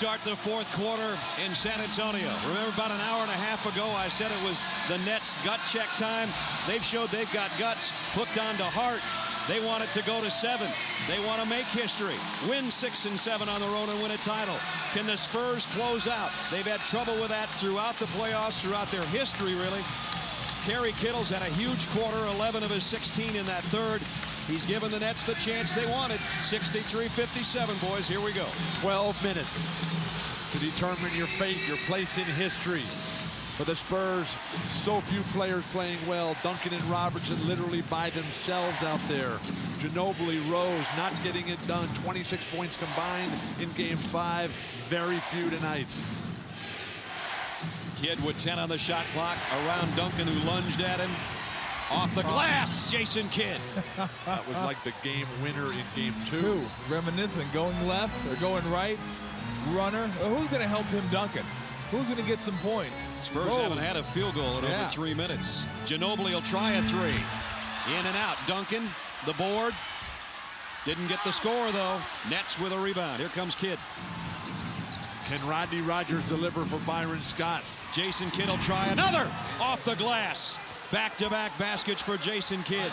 Start the fourth quarter in San Antonio. Remember about an hour and a half ago I said it was the Nets gut check time. They've showed they've got guts hooked onto heart. They want it to go to 7. They want to make history. Win 6 and 7 on the road and win a title. Can the Spurs close out? They've had trouble with that throughout the playoffs, throughout their history really. Kerry Kittles had a huge quarter, 11 of his 16 in that third. He's given the Nets the chance they wanted. 63-57, boys. Here we go. 12 minutes to determine your fate, your place in history. For the Spurs, so few players playing well. Duncan and Robertson literally by themselves out there. Ginobili, Rose not getting it done. 26 points combined in Game 5. Very few tonight. Kidd with 10 on the shot clock around Duncan, who lunged at him. Off the glass, Jason Kidd. That was like the game winner in Game 2. Two, reminiscent, going left or going right, runner. Who's going to help Tim Duncan? Who's going to get some points? Spurs haven't had a field goal in over 3 minutes. Ginobili will try a 3. In and out. Duncan, the board. Didn't get the score, though. Nets with a rebound. Here comes Kidd. Can Rodney Rogers deliver for Byron Scott? Jason Kidd will try another off the glass. Back-to-back baskets for Jason Kidd.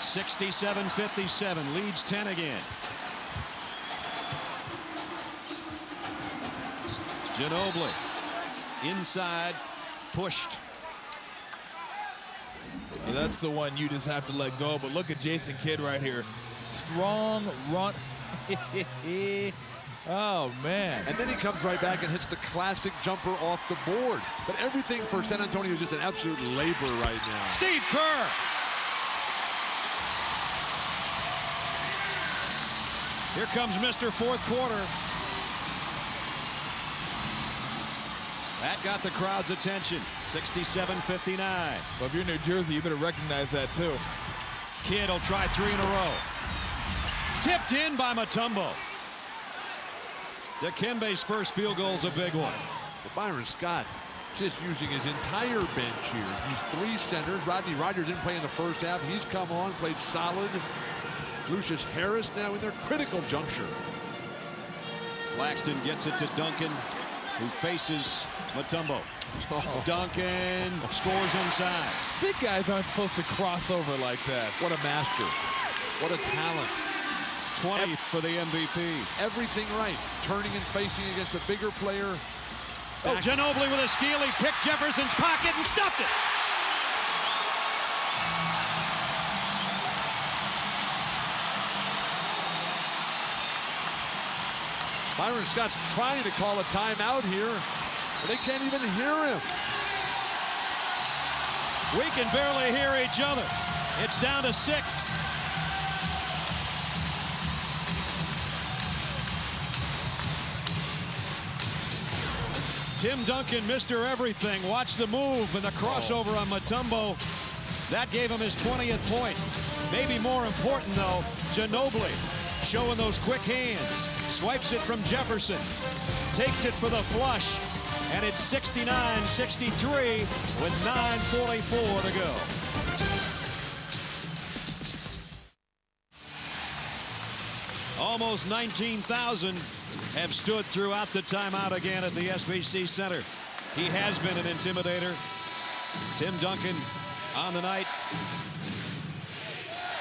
67-57, leads 10 again. Ginobili inside, pushed. Yeah, that's the one you just have to let go. But look at Jason Kidd right here. Strong run. Oh, man. And then he comes right back and hits the classic jumper off the board. But everything for San Antonio is just an absolute labor right now. Steve Kerr. Here comes Mr. Fourth Quarter. That got the crowd's attention. 67-59. Well, if you're New Jersey, you better recognize that, too. Kidd will try 3 in a row. Tipped in by Mutombo. Dikembe's first field goal is a big one. Well, Byron Scott just using his entire bench here. He's 3 centers. Rodney Rogers didn't play in the first half. He's come on, played solid. Lucius Harris now in their critical juncture. Claxton gets it to Duncan, who faces Mutombo. Duncan scores inside. Big guys aren't supposed to cross over like that. What a master. What a talent. 20th for the MVP. Everything right. Turning and facing against a bigger player. Oh, Ginobili with a steal. He picked Jefferson's pocket and stuffed it. Byron Scott's trying to call a timeout here, but they can't even hear him. We can barely hear each other. It's down to 6. Tim Duncan, Mr. Everything. Watch the move and the crossover on Mutombo. That gave him his 20th point. Maybe more important, though, Ginobili showing those quick hands. Swipes it from Jefferson. Takes it for the flush. And it's 69-63 with 9:44 to go. Almost 19,000 have stood throughout the timeout again at the SBC Center. He has been an intimidator. Tim Duncan on the night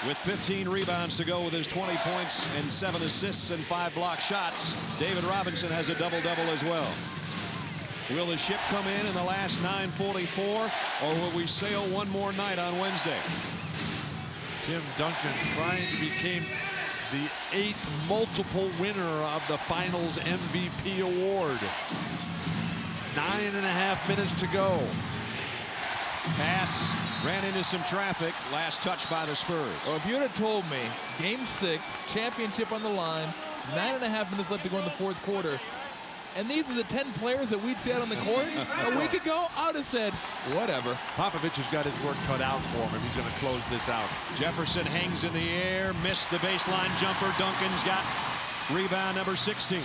with 15 rebounds to go with his 20 points and 7 assists and 5 block shots. David Robinson has a double-double as well. Will the ship come in the last 9:44, or will we sail one more night on Wednesday? Tim Duncan trying to become the 8th multiple winner of the Finals MVP award. 9.5 minutes to go. Pass ran into some traffic. Last touch by the Spurs. Well, if you would have told me, Game 6, championship on the line, 9.5 minutes left to go in the fourth quarter, and these are the 10 players that we'd see out on the court a week ago, I would have said, whatever. Popovich has got his work cut out for him if he's going to close this out. Jefferson hangs in the air, missed the baseline jumper. Duncan's got rebound number 16.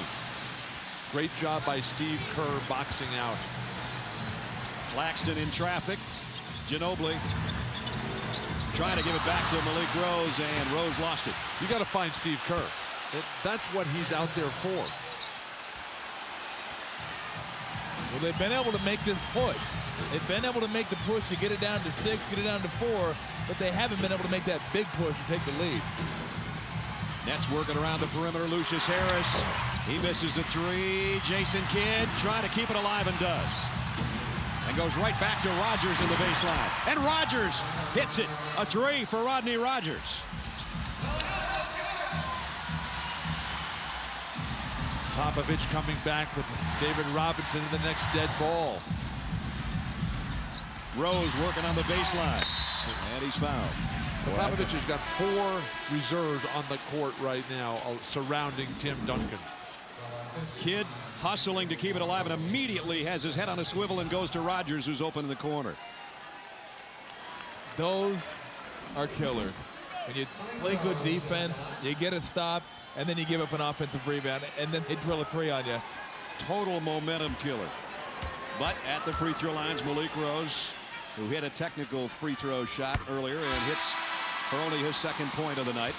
Great job by Steve Kerr boxing out. Claxton in traffic. Ginobili trying to give it back to Malik Rose, and Rose lost it. You got to find Steve Kerr. That's what he's out there for. Well, they've been able to make this push. They've been able to make the push to get it down to 6, get it down to 4, but they haven't been able to make that big push to take the lead. Nets working around the perimeter. Lucius Harris. He misses a 3. Jason Kidd trying to keep it alive and does. And goes right back to Rogers in the baseline. And Rogers hits it. A 3 for Rodney Rogers. Popovich coming back with David Robinson in the next dead ball. Rose working on the baseline. And he's fouled. Popovich has got 4 reserves on the court right now surrounding Tim Duncan. Kidd hustling to keep it alive and immediately has his head on a swivel and goes to Rogers, who's open in the corner. Those are killers. When you play good defense, you get a stop, and then you give up an offensive rebound, and then they drill a 3 on you. Total momentum killer. But at the free throw lines, Malik Rose, who hit a technical free throw shot earlier and hits for only his 2nd point of the night.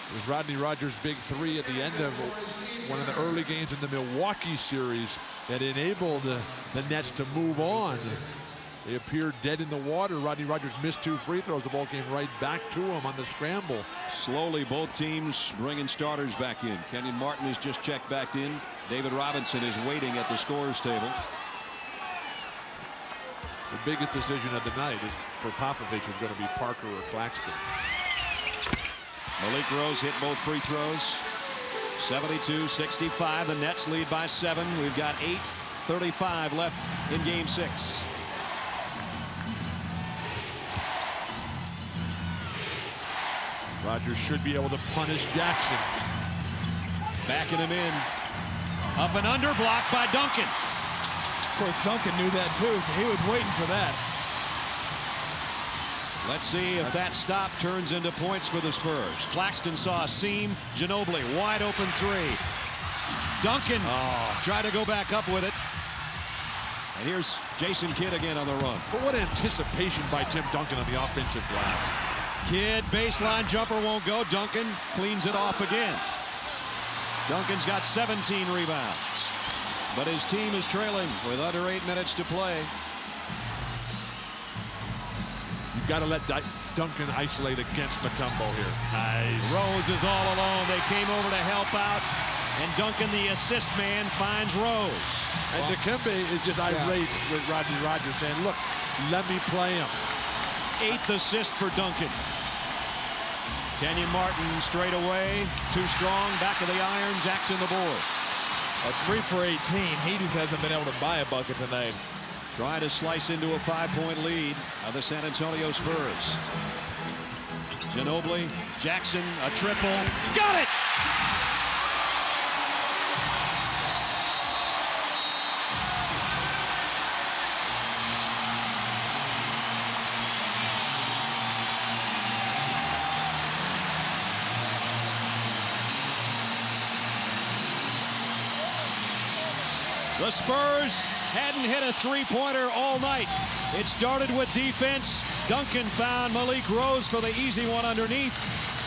It was Rodney Rogers' big 3 at the end of one of the early games in the Milwaukee series that enabled the Nets to move on. They appeared dead in the water. Rodney Rogers missed 2 free throws. The ball came right back to him on the scramble. Slowly, both teams bringing starters back in. Kenyon Martin has just checked back in. David Robinson is waiting at the scorer's table. The biggest decision of the night is for Popovich is going to be Parker or Claxton. Malik Rose hit both free throws. 72-65. The Nets lead by 7. We've got 8:35 left in Game 6. Rogers should be able to punish Jackson. Backing him in. Up and under, blocked by Duncan. Of course, Duncan knew that too, so he was waiting for that. Let's see if that stop turns into points for the Spurs. Claxton saw a seam. Ginobili, wide open 3. Duncan tried to go back up with it. And here's Jason Kidd again on the run. But what anticipation by Tim Duncan on the offensive glass. Kidd, baseline jumper won't go. Duncan cleans it off again. Duncan's got 17 rebounds. But his team is trailing with under 8 minutes to play. You've got to let Duncan isolate against Mutombo here. Nice. Rose is all alone. They came over to help out. And Duncan, the assist man, finds Rose. And Dikembe is just irate with Rodney Rogers saying, look, let me play him. 8th assist for Duncan. Kenyon Martin straight away. Too strong. Back of the iron. Jackson the board. A 3 for 18. He just hasn't been able to buy a bucket tonight. Trying to slice into a 5-point lead of the San Antonio Spurs. Ginobili, Jackson, a triple. Got it! The Spurs hadn't hit a 3-pointer all night. It started with defense. Duncan found Malik Rose for the easy one underneath.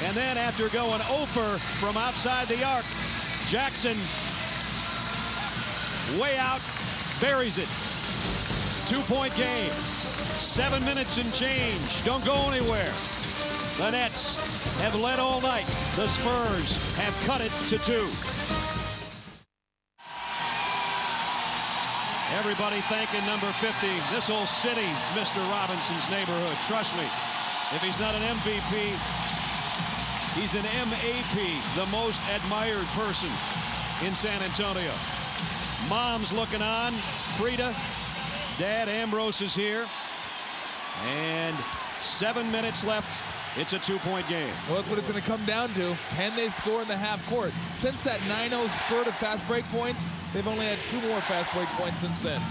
And then after going over from outside the arc, Jackson way out, buries it. 2-point game. 7 minutes and change. Don't go anywhere. The Nets have led all night. The Spurs have cut it to 2. Everybody thanking number 50. This whole city's Mr. Robinson's neighborhood. Trust me, if he's not an MVP, he's an MAP, the most admired person in San Antonio. Mom's looking on. Frida. Dad Ambrose is here. And 7 minutes left. It's a 2-point game. Well, that's what it's going to come down to. Can they score in the half court? Since that 9-0 spurt of fast break points, they've only had 2 more fast break points since then.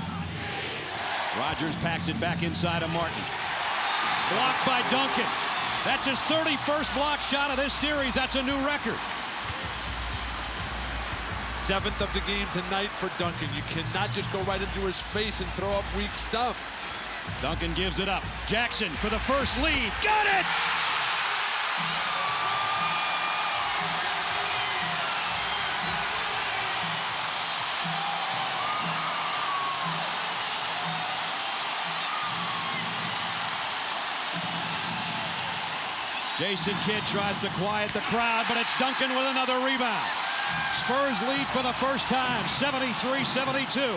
Rogers packs it back inside of Martin. Blocked by Duncan. That's his 31st block shot of this series. That's a new record. 7th of the game tonight for Duncan. You cannot just go right into his face and throw up weak stuff. Duncan gives it up. Jackson for the first lead. Got it! Jason Kidd tries to quiet the crowd, but it's Duncan with another rebound. Spurs lead for the first time, 73-72.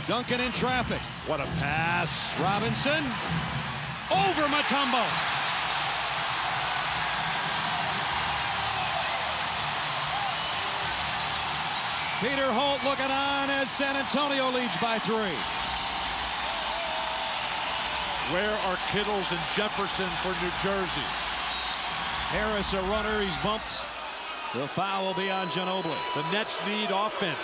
Duncan in traffic. What a pass. Robinson over Mutombo. Peter Holt looking on as San Antonio leads by 3. Where are Kittles and Jefferson for New Jersey? Harris a runner, he's bumped. The foul will be on Ginobili. The Nets need offense.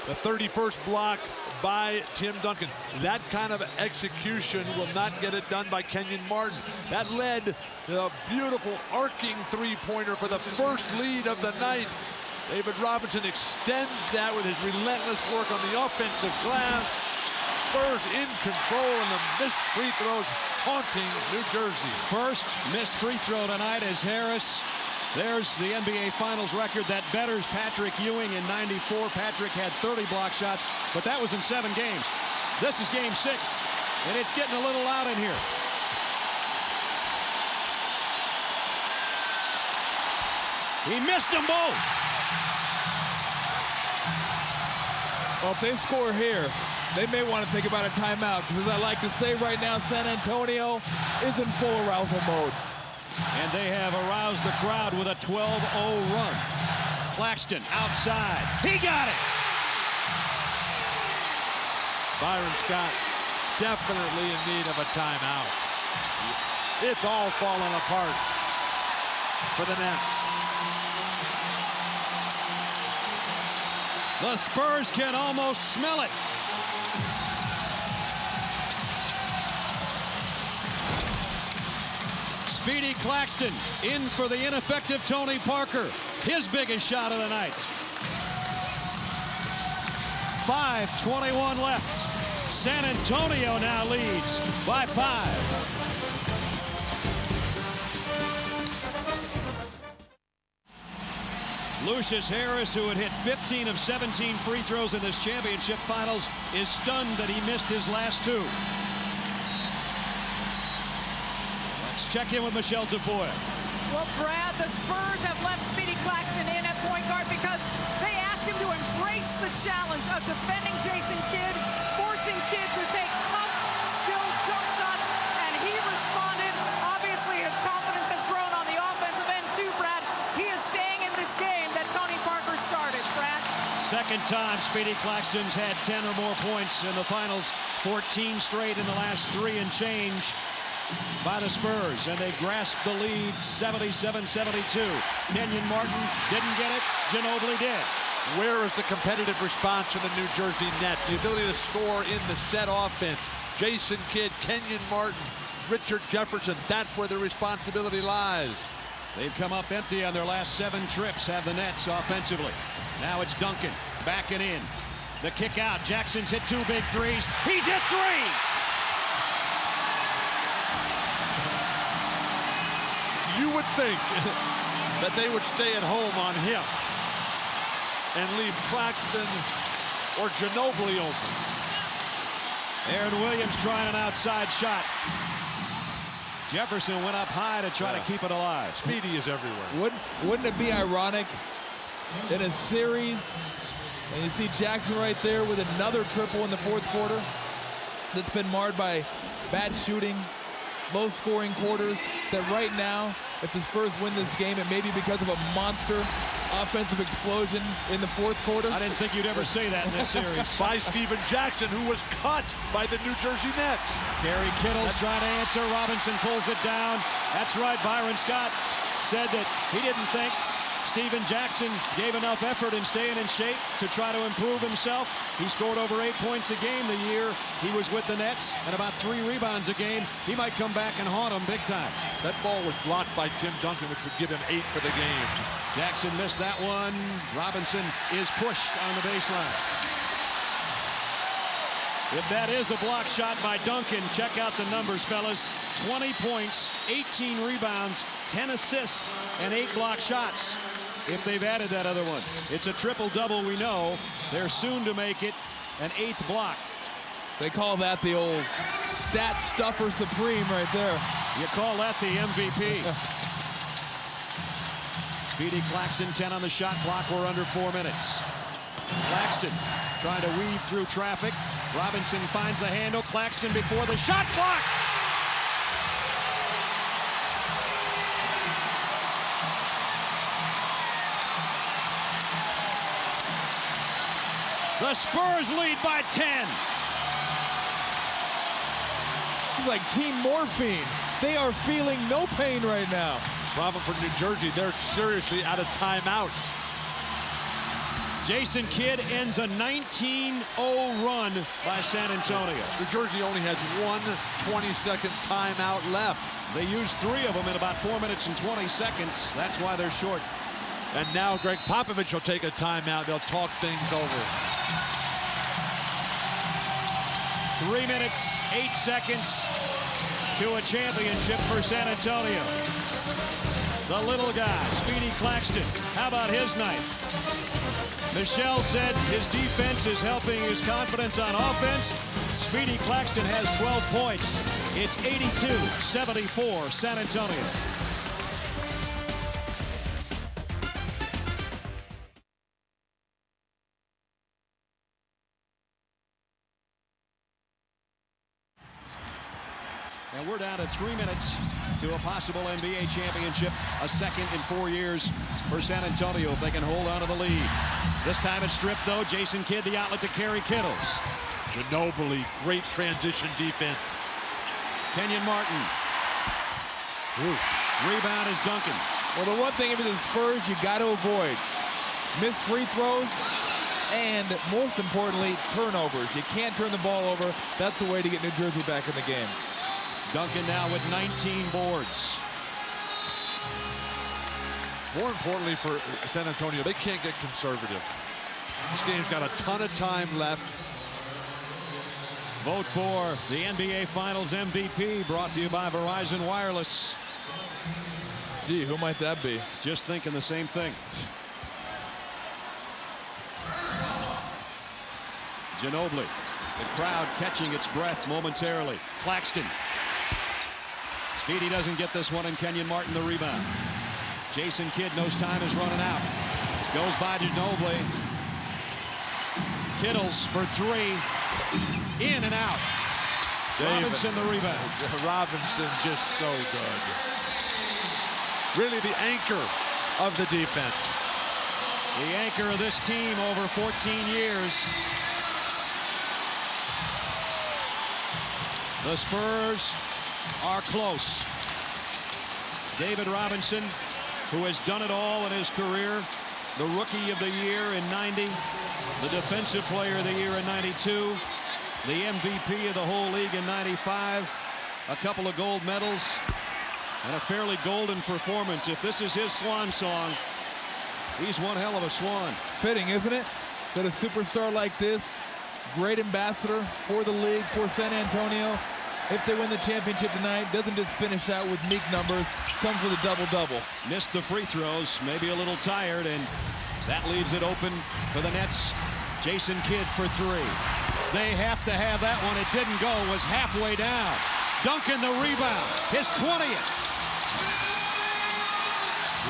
The 31st block by Tim Duncan. That kind of execution will not get it done by Kenyon Martin. That led to a beautiful arcing three-pointer for the first lead of the night. David Robinson extends that with his relentless work on the offensive glass. Spurs in control, and the missed free throws haunting New Jersey. First missed free throw tonight as Harris. There's the NBA Finals record that betters Patrick Ewing in '94. Patrick had 30 block shots, but that was in 7 games. This is game 6, and it's getting a little loud in here. He missed them both. Well, if they score here, they may want to think about a timeout, because as I like to say right now, San Antonio is in full arousal mode. And they have aroused the crowd with a 12-0 run. Claxton outside. He got it! Byron Scott definitely in need of a timeout. It's all falling apart for the Nets. The Spurs can almost smell it. Speedy Claxton in for the ineffective Tony Parker. His biggest shot of the night. 5:21 left. San Antonio now leads by 5. Lucius Harris, who had hit 15 of 17 free throws in this championship finals, is stunned that he missed his last 2. Let's check in with Michelle Tafoya. Well, Brad, the Spurs have left Speedy Claxton in at point guard because they asked him to embrace the challenge of defending Jason Kidd, forcing Kidd to take tough, skilled jump shots, and he responded. Obviously, his confidence has grown on the offensive end, too, Brad. He is staying in this game that Tony Parker started, Brad. Second time Speedy Claxton's had 10 or more points in the finals, 14 straight in the last 3 and change by the Spurs, and they grasped the lead 77-72. Kenyon Martin didn't get it. Ginobili did. Where is the competitive response from the New Jersey Nets? The ability to score in the set offense. Jason Kidd, Kenyon Martin, Richard Jefferson. That's where the responsibility lies. They've come up empty on their last 7 trips, have the Nets offensively. Now it's Duncan backing in. The kick out. Jackson's hit 2 big threes. He's hit 3. You would think that they would stay at home on him and leave Claxton or Ginobili open. Aaron Williams trying an outside shot. Jefferson went up high to try to keep it alive. Speedy is everywhere. Wouldn't it be ironic in a series, and you see Jackson right there with another triple in the 4th quarter that's been marred by bad shooting, low-scoring quarters, that right now, if the Spurs win this game, it may be because of a monster offensive explosion in the 4th quarter. I didn't think you'd ever say that in this series. By Steven Jackson, who was cut by the New Jersey Nets. Gary Kittle's trying to answer. Robinson pulls it down. That's right. Byron Scott said that he didn't think Steven Jackson gave enough effort in staying in shape to try to improve himself. He scored over 8 points a game the year he was with the Nets and about 3 rebounds a game. He might come back and haunt them big time. That ball was blocked by Tim Duncan, which would give him 8 for the game. Jackson missed that one. Robinson is pushed on the baseline. If that is a block shot by Duncan, check out the numbers, fellas. 20 points, 18 rebounds, 10 assists, and 8 block shots. If they've added that other one. It's a triple-double, we know. They're soon to make it an 8th block. They call that the old stat stuffer supreme right there. You call that the MVP. Speedy Claxton, 10 on the shot clock. We're under 4 minutes. Claxton trying to weave through traffic. Robinson finds the handle. Claxton before the shot clock. The Spurs lead by 10. It's like team morphine. They are feeling no pain right now. Problem for New Jersey, they're seriously out of timeouts. Jason Kidd ends a 19-0 run by San Antonio. New Jersey only has one 20-second timeout left. They used 3 of them in about 4 minutes and 20 seconds. That's why they're short. And now Greg Popovich will take a timeout. They'll talk things over. 3 minutes, 8 seconds to a championship for San Antonio. The little guy, Speedy Claxton. How about his night? Michelle said his defense is helping his confidence on offense. Speedy Claxton has 12 points. It's 82-74 San Antonio. And we're down to 3 minutes to a possible NBA championship. A second in 4 years for San Antonio if they can hold on to the lead. This time it's stripped, though. Jason Kidd, the outlet to Kerry Kittles. Ginobili, great transition defense. Kenyon Martin. Rebound is Duncan. Well, the one thing if it's the Spurs you got to avoid, missed free throws, and most importantly, turnovers. You can't turn the ball over. That's the way to get New Jersey back in the game. Duncan now with 19 boards. More importantly for San Antonio, they can't get conservative. This game's got a ton of time left. Vote for the NBA Finals MVP brought to you by Verizon Wireless. Gee, who might that be? Just thinking the same thing. Ginobili, the crowd catching its breath momentarily. Claxton. Speedy doesn't get this one, and Kenyon Martin the rebound. Jason Kidd knows time is running out. Goes by Ginobili. Kittles for 3. In and out. Robinson the rebound. Robinson just so good. Really the anchor of the defense. The anchor of this team over 14 years. The Spurs are close. David Robinson, who has done it all in his career, the Rookie of the Year in '90, the Defensive Player of the Year in '92, the MVP of the whole league in '95, a couple of gold medals, and a fairly golden performance. If this is his swan song, he's one hell of a swan. Fitting, isn't it? That a superstar like this, great ambassador for the league, for San Antonio, if they win the championship tonight, doesn't just finish out with meek numbers, comes with a double-double. Missed the free throws, maybe a little tired, and that leaves it open for the Nets. Jason Kidd for 3. They have to have that one. It didn't go, was halfway down. Duncan the rebound, his 20th.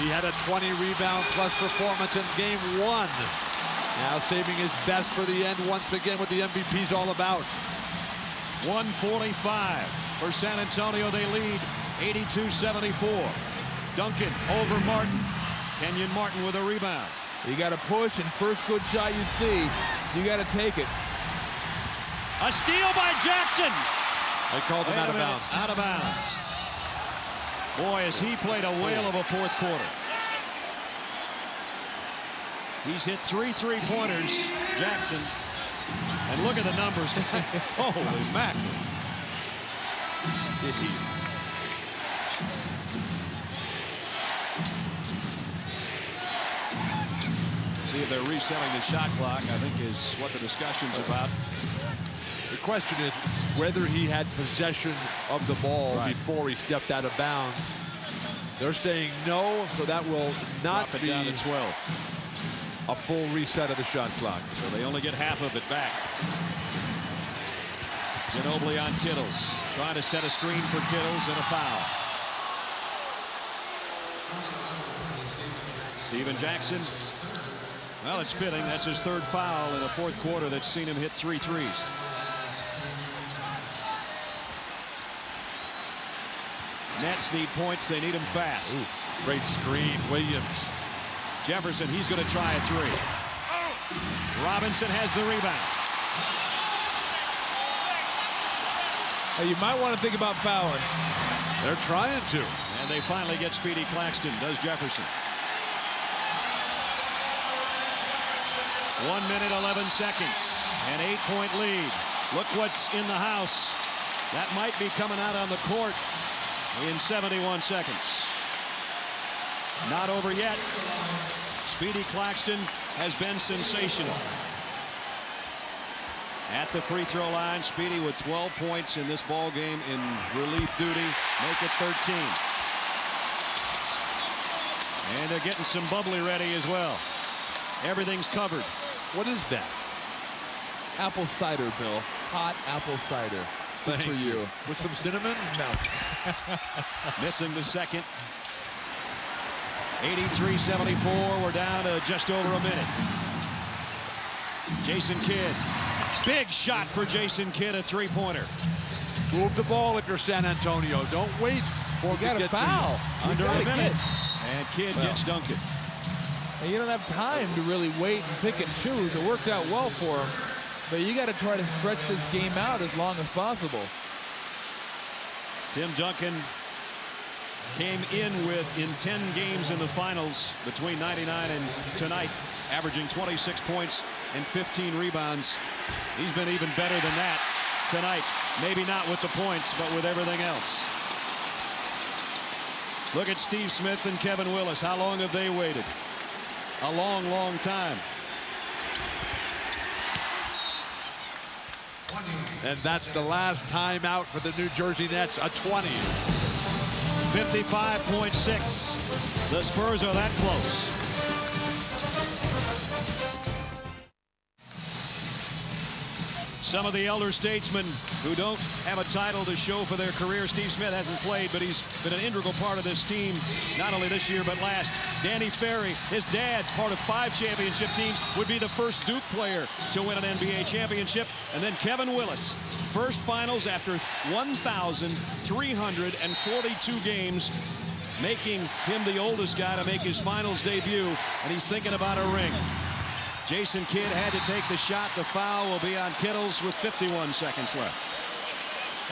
He had a 20 rebound plus performance in game 1. Now saving his best for the end once again, what the MVP's all about. 145 for San Antonio. They lead 82-74. Duncan over Martin. Kenyon Martin with a rebound. You got to push, and first good shot you see, you got to take it. A steal by Jackson. They called him out of bounds. Out of bounds. Boy, has he played a whale of a fourth quarter. He's hit 3 3-pointers, Jackson. And look at the numbers. Holy mackerel. See if they're resetting the shot clock, I think is what the discussion's about. The question is whether he had possession of the ball before he stepped out of bounds. They're saying no, so that will not Drop it be down to 12. A full reset of the shot clock. So they only get half of it back. Ginobili on Kittles. Trying to set a screen for Kittles and a foul. Steven Jackson. Well, it's fitting. That's his third foul in a fourth quarter that's seen him hit 3 threes. Nets need points. They need them fast. Ooh, great screen, Williams. Jefferson, he's going to try a 3. Robinson has the rebound. You might want to think about fouling. They're trying to. And they finally get Speedy Claxton, does Jefferson. 1 minute, 11 seconds. An 8-point lead. Look what's in the house. That might be coming out on the court in 71 seconds. Not over yet. Speedy Claxton has been sensational. At the free throw line, Speedy with 12 points in this ball game in relief duty. Make it 13. And they're getting some bubbly ready as well. Everything's covered. What is that? Apple cider, Bill. Hot apple cider. Good Thank for you. With some cinnamon? No. Missing the second. 83-74. We're down to just over a minute. Jason Kidd. Big shot for Jason Kidd, a 3-pointer. Move the ball if you're San Antonio. Don't wait for You got a foul. Under a minute. Get. And Kidd gets Duncan. And you don't have time to really wait and pick and choose. It worked out well for him. But you got to try to stretch this game out as long as possible. Tim Duncan came in 10 games in the finals between 99 and tonight, averaging 26 points and 15 rebounds. He's been even better than that tonight. Maybe not with the points, but with everything else. Look at Steve Smith and Kevin Willis. How long have they waited? A long, long time. And that's the last timeout for the New Jersey Nets, a 20. 55.6. The Spurs are that close. Some of the elder statesmen who don't have a title to show for their career. Steve Smith hasn't played, but he's been an integral part of this team, not only this year, but last. Danny Ferry, his dad, part of 5 championship teams, would be the first Duke player to win an NBA championship. And then Kevin Willis, first finals after 1,342 games, making him the oldest guy to make his finals debut, and he's thinking about a ring. Jason Kidd had to take the shot. The foul will be on Kittles with 51 seconds left.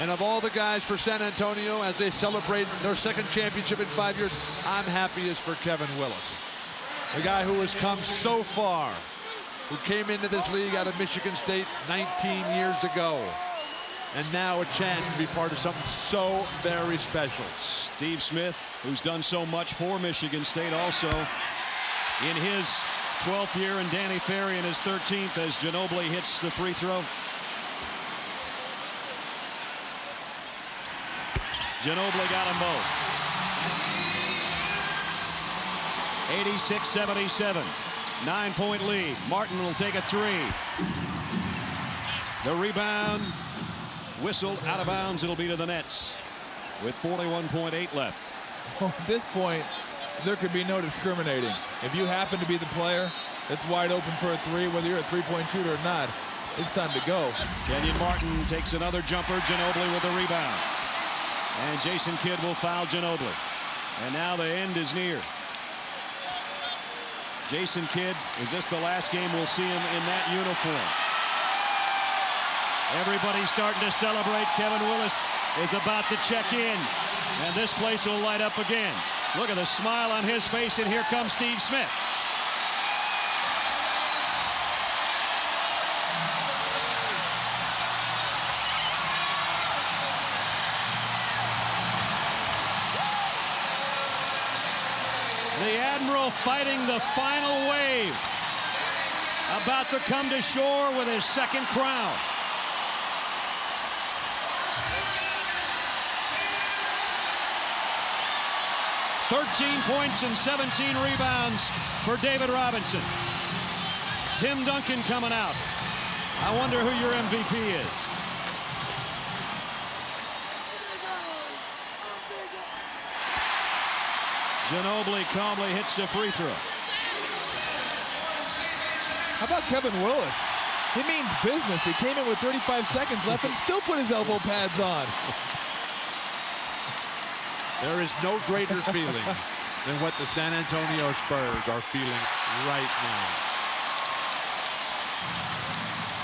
And of all the guys for San Antonio, as they celebrate their second championship in 5 years, I'm happiest for Kevin Willis. The guy who has come so far, who came into this league out of Michigan State 19 years ago. And now a chance to be part of something so very special. Steve Smith, who's done so much for Michigan State also in his 12th year, and Danny Ferry in his 13th as Ginobili hits the free throw. Ginobili got them both. 86-77. 9-point lead. Martin will take a 3. The rebound whistled out of bounds. It'll be to the Nets with 41.8 left. Well, at this point, there could be no discriminating. If you happen to be the player that's wide open for a 3, whether you're a 3-point shooter or not, it's time to go. Kenyon Martin takes another jumper. Ginobili with the rebound. And Jason Kidd will foul Ginobili. And now the end is near. Jason Kidd, is this the last game we'll see him in that uniform? Everybody's starting to celebrate. Kevin Willis is about to check in. And this place will light up again. Look at the smile on his face, and here comes Steve Smith. The Admiral fighting the final wave. About to come to shore with his second crown. "13 points and 17 rebounds for David Robinson." Tim Duncan coming out. I wonder who your MVP is. Ginobili calmly hits the free throw. How about Kevin Willis? He means business. He came in with 35 seconds left and still put his elbow pads on. There is no greater feeling than what the San Antonio Spurs are feeling right now.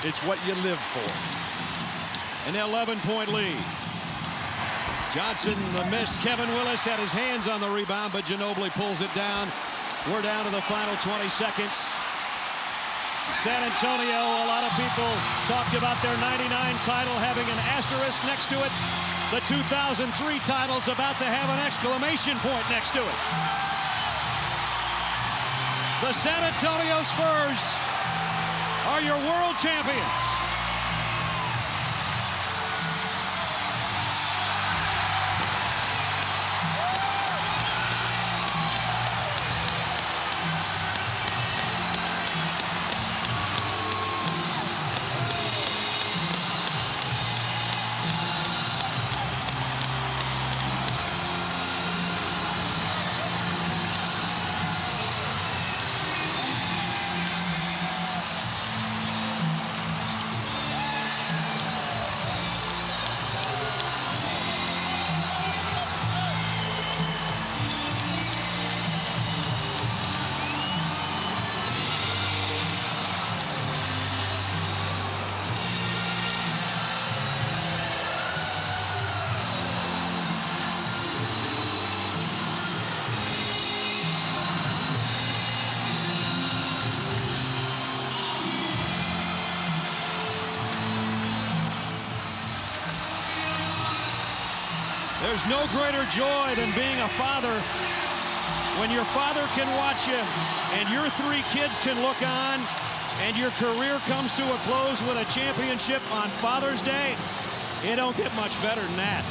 It's what you live for. An 11-point lead. Johnson, the miss. Kevin Willis had his hands on the rebound, but Ginobili pulls it down. We're down to the final 20 seconds. San Antonio, a lot of people talked about their 99 title having an asterisk next to it. The 2003 title's about to have an exclamation point next to it. The San Antonio Spurs are your world champions. There's no greater joy than being a father when your father can watch you and your 3 kids can look on and your career comes to a close with a championship on Father's Day. It don't get much better than that.